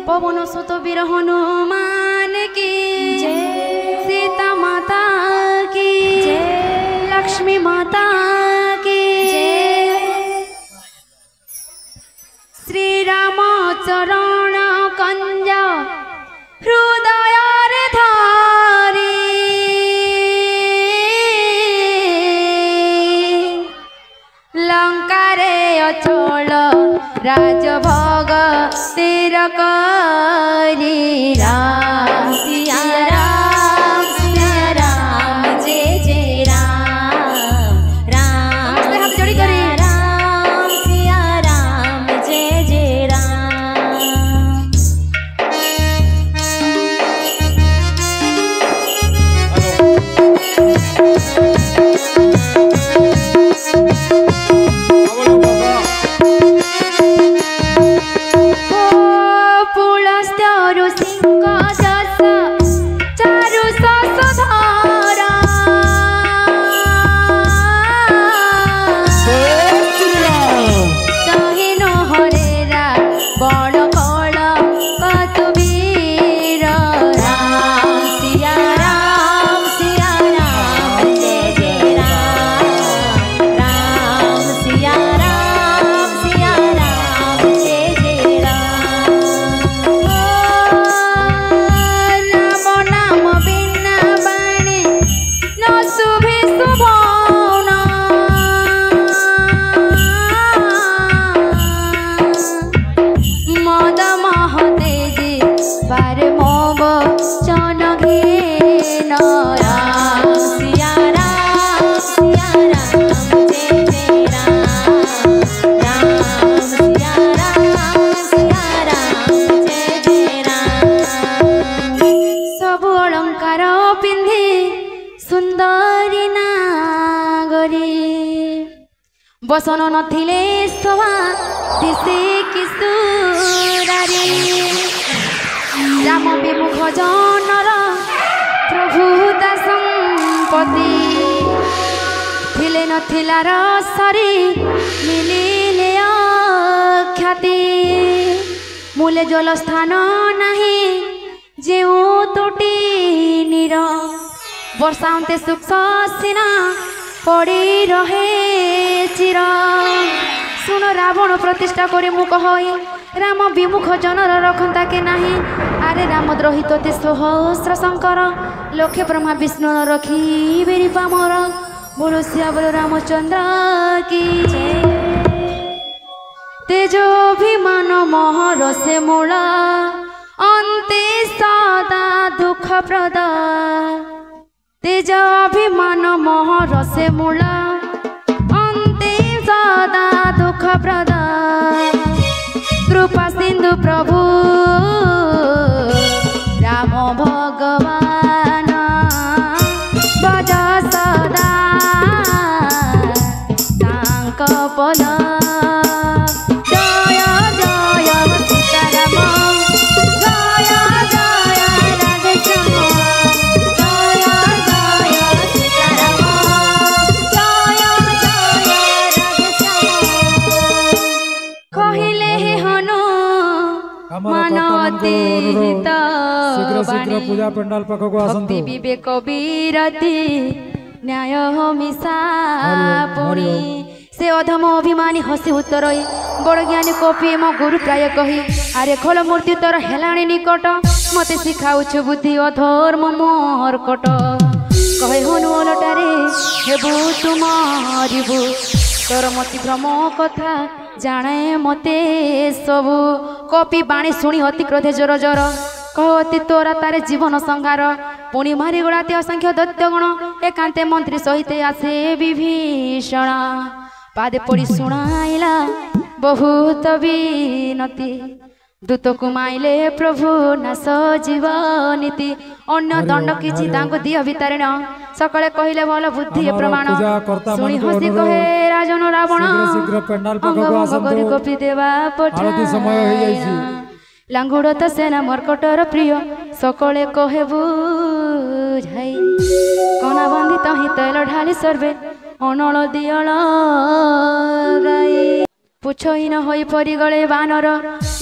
पवन सुत वीर हनुमान की जय, सीता माता की जय, लक्ष्मी माता की जय, श्री राम चरण कंज हृदय धारी लंका रे अचल राजभोग तेर करी राम सिया राम सिया राम जय जय राम राम से हाथ जोड़ी करे राम सिया राम जय जय राम। बसन नथिले शोभा दिशे किशोरारी राम विमुख जनर प्रभु ता संपत्ति थिले नथिलार सरी मिलिले ख्याति मूले जल स्थान नाही जेउ तोटी नीर वर्षांते सुख सीना पड़ी रहे चिर सुन रावण प्रतिष्ठा करे मुख होई राम विमुख जनर रखंता के नाही अरे राम द्रोहित ते सहस्र शंकर लक्षे ब्रह्मा विष्णु न रखी बेरी पामर बोलो सिया बोलो रामचंद्र की तेजोभिमान महर से मूला अंते सदा दुख प्रदा तेजाभिमान महर से मूला अंते सदा दुख प्रदा कृपा सिंधु प्रभु राम भगवान बज सदा तांक पद जय जय सीताराम जय जय राधेश्याम शीघ्र पूजा पंडाल पाखक आसंतु विवेक वीरति न्याय मिशा पुणी से अधम अभिमानी हसी उत्तर बड़ ज्ञानी कपि मो गुरु प्राय कही अरे खोल मूर्ति तोर हेलाणी निकट मते शिखाउछु बुद्धि अधर्म मर्कट कहे हनु अलटारे हेबु तुम हरिबु तोर मति भ्रम कथा जाने मते सबु कपि बाणी शुणी अति क्रोधे जोर जोर कहती तोरा तारे जीवन संहार पुणी मारी गुड़ाते असंख्य दैत्यगण एकांते मंत्री सहित आसे विभीषण पादे पड़ी शुणाइला बहुत विनती दूत कुमाइले प्रभु नाश जीवनीति अन्य दंड किछि तांको दिय भितर न सकले कहिले भल बुद्धि प्रमाण सुनी हसी कहे राजन रावण शीघ्र पंडाल पाखक आसंतु कपि देवा पठा समय हो जाइछि लांगुड़ तो सेना मर्कटर प्रिय सकले कहे बुझाई कना बांधी तही तेल ढाली सर्वे अनल दियल गाई पुछहीन होई परिगले बानर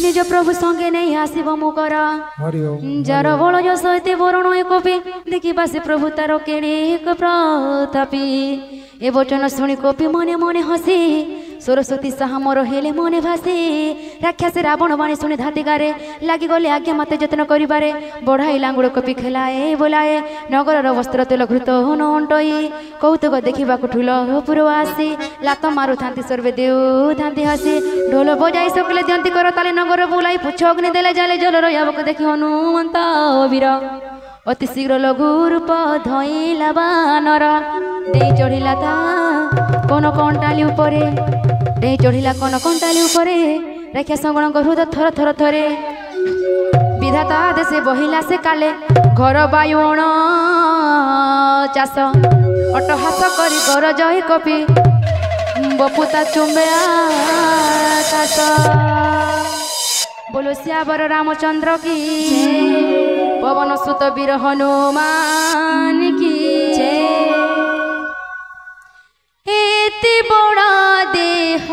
निज प्रभु संगे नहीं आसिब मुकर हरि ओम जार बल जो सहित वरुण कोपी देखिबा से प्रभु तार केणे एक प्रतापी ए वचन शुणी कोपी मने मने हसी सरस्वती साहा मोर हेले मने भासी राक्षस रावण बाणी शुणी धातिगारे लगी गले आज्ञा मते जतन करिबारे बढ़ाई लांगुड़ कोपी खेलाए बोलाए नगरर वस्त्र तेल घृत न अंटई कौतुक देखा ठूल पूर्व आसी लात मारु थांती सर्वे देउ थांती हसी ढोल बजाई सकले दियंती कर ताले नगर बुलाई पुछ अग्नि देले जाले जल रयाबक देखि हनुमंत वीर अति शीघ्र लघु रूप धइला बानर दे चढ़िला ता कोन कंटाली उपरे दे चढ़िला कोन कंटाली उपरे राक्षस गणक हृदय थर थर थरे विधाता देशे बहिला से काले घर बायुण चाष अटहास करी गर जय कपि बपुता चुंबे आकाश बोलो श्यावर रामचंद्र की पवन सुत वीर हनुमान की एति बड़ा देह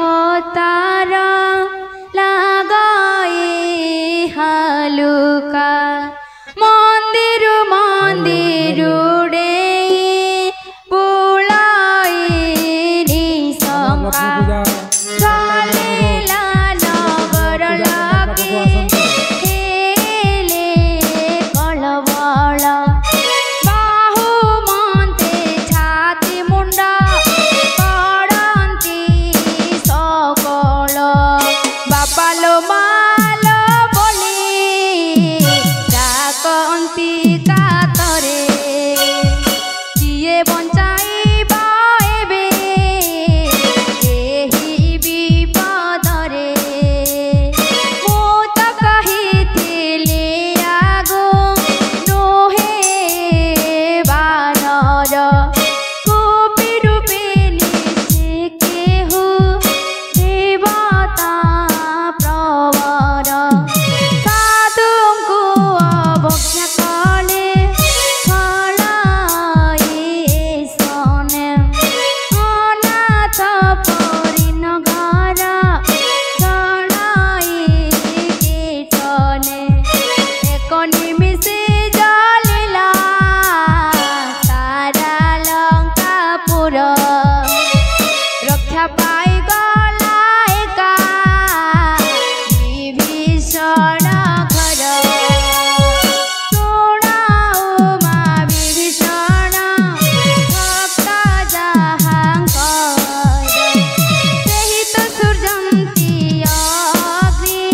तारा लगाए हालुका मंदिर मंदिर उड़े बुलाए निशंका चालेला नगर लागे हेले कलवल बाहु मांते छाती मुंडा पड़ंती सकल बापालो मालो बोली डाकंती कातरे किए बंचाइबा एबे एही विपदरे मु त कहिथिले आगो नोहे बानर कोपी रूपे निसे केहु देवता प्रवर साधुଙ୍କୁ अवज्ञा कले फलाए सने अनाथ परिन घर जड़ाए कीटने एक निमिषे जलिला सारा लंकापुर रक्षा पाई गला एका विभीषण घर शुणाओ मा विभीषण भक्त जाहांकर सेहि तो सूर्यंती अग्नि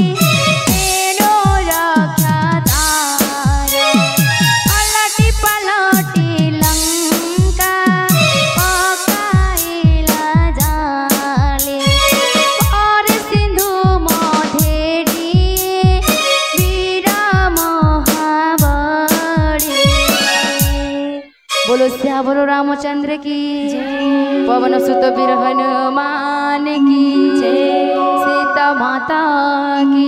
तेनो रक्षा तार पलटी पलटी लंका पकाइला जाले और सिंधु मधेरी वीर महाबली बोलो श्यावर रामचंद्र की पवन सुत वीर हनुमान की सीता माता की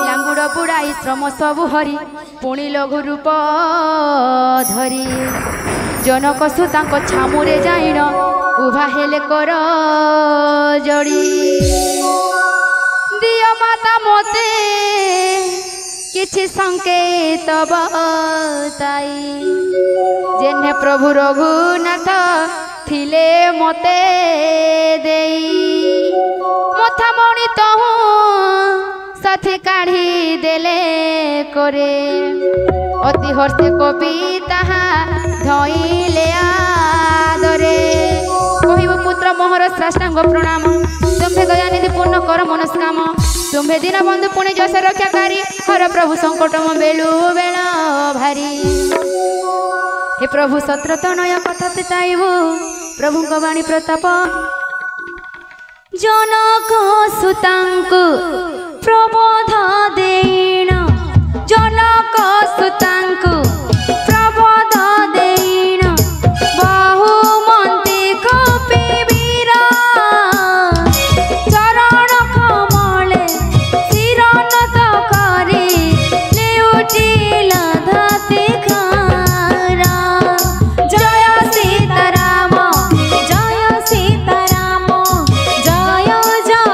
लांगुड़ बुड़ाई श्रम सबु हरि पुणी लघु रूप धरी जनक सुतांक छामुरे जाइन उभा हेले कर जड़ी दिय माता मोते किछि संकेत बताई जेने प्रभु रघुनाथ थिले मोते देई मथा मणि तहु साथी काढ़ी देले करे अति हर्षे कपि ताहा धइले आदरे कहिबो पुत्र मोहर श्रेष्ठांग प्रणाम तुम्भे दयानिधि पूर्ण कर मनस्काम तुम्भे दीन बंधु पुण्य जस रक्षाकारी हर प्रभु संकट म बेलु बेल भारी हे प्रभु सत्रतनय कथा चाहबु प्रभु वाणी प्रताप जनक सुतांकु प्रबोध देण जनक सुतांकु प्रबोध देण बाहु मंती कपि वीर चरण कमले शिरनत करी लेउटिला धाति खारा जय सीताराम जय सीताराम जय जय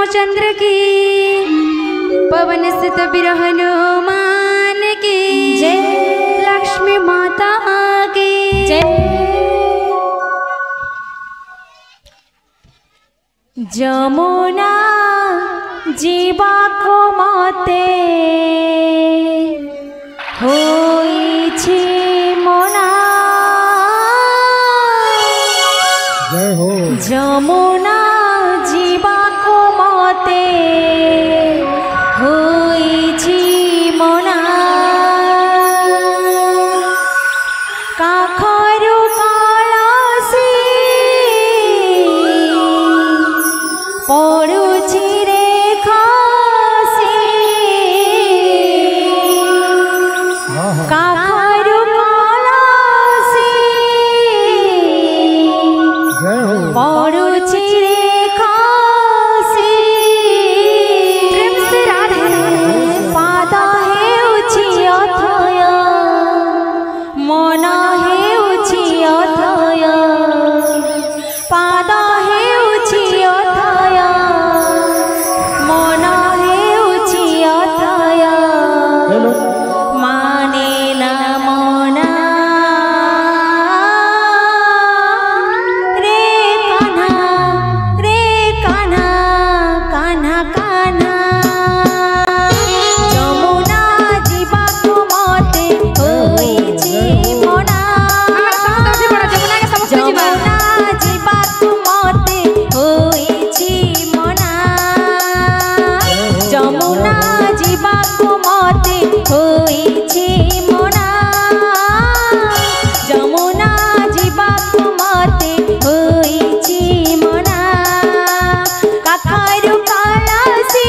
रामचंद्र की पवन सुत बीर हनुमान की जय लक्ष्मी माता की जय। जमुना जीवाको मते होइछि मना जय हो। जमुना जीवाको मते होइछि मना काखरु कलसी पड़ुछि रे खसी काखरु कलसी पड़ुछि रे खसी प्रेम से राधे पाद हेउछि अथय मन हेउछि अथय पाद हेउछि अथय मन हेउछि अथय माने न मना रे कान्हा कान्हा कान्हा जमुना जीवाको मते होइछि मना जमुना जीवाको मते होइछि मना जमुना जीवाको मते होइछि मना जमुना जीवाको मते होइछि मना काखरु कलसी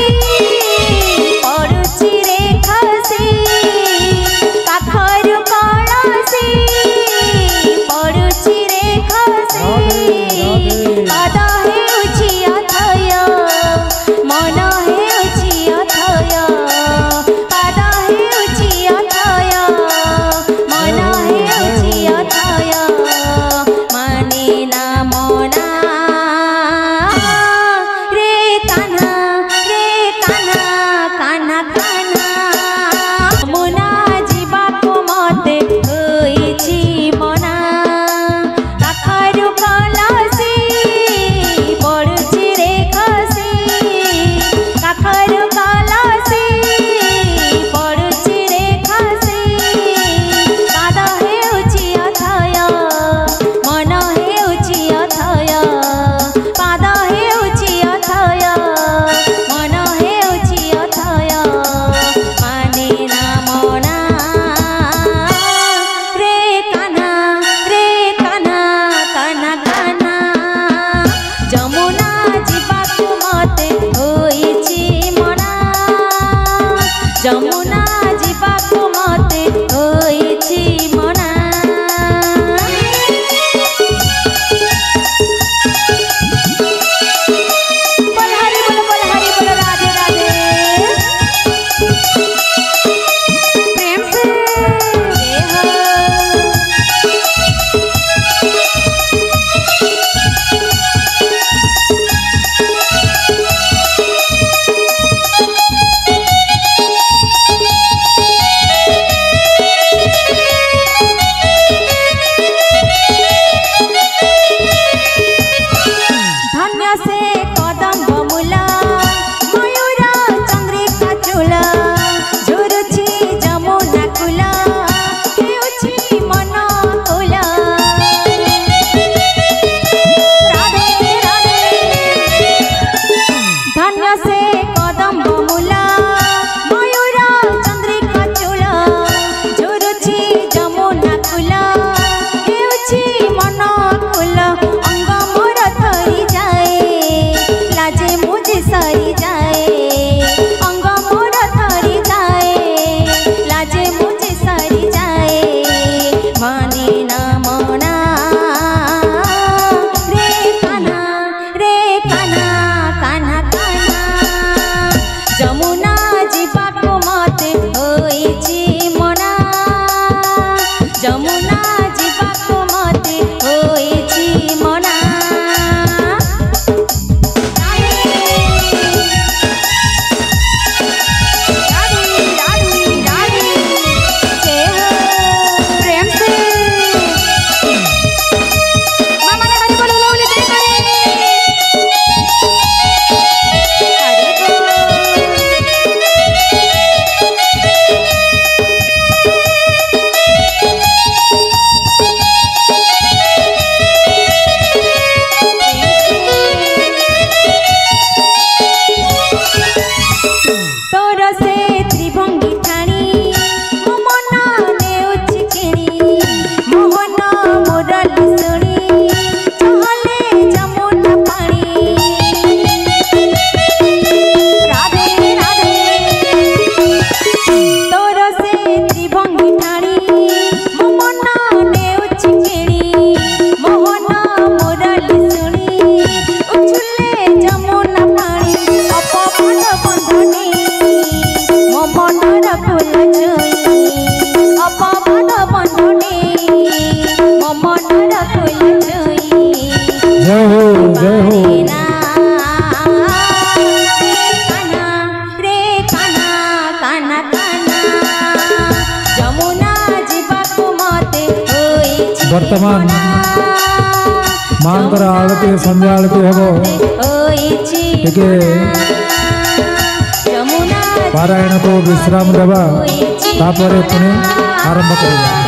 पड़ुछि रे खसी काखरु कलसी पड़ुछि रे खसी पाद हेउछि अथय मन हेउछि अथय पाद हेउछि अथय मन हेउछि अथय माने ना मना रे कान्हा कान्हा कान्हा जमुना जीवाको मते होइछि मना काखरु कलसी पड़ुछि रे खसी काखरु कलसी पड़ुछि रे खसी पाद हेउछि अथय मन हेउछि अथय पाद हेउछि अथय मन हेउछि अथय माने ना मना रे कान्हा कान्हा कान्हा जमुना जीवाको मते होइछि मना जमुना जीवाको मते होइछि मना बलहारी बोलो राधे राधे प्रेम से जय हो। धन्य से कदम्ब मूला मयूरा चंद्रिका चूला झुरुछि जमुना कूला हेउछि मन कूला राधे राधे धन्य से कदम्ब मूला मयूरा चंद्रिका चूला झुरुछि जमुना कूला हेउछि मन कूला अंग मोर थरी जाए लाजे मुझे सरी जाए अंग मोर थरी जाए लाजे मुझे सरी जाए माने ना मना रे कान्हा कान्हा कान्हा जमुना जीवाको मते होइछि मना जमुना जीवाको मते होइछि मना जय हो जय हो वर्तमान मांकर आरती संध्या आरती हेबो टिके पारायण को विश्राम देवा तापरे पुणे आरंभ करिबा।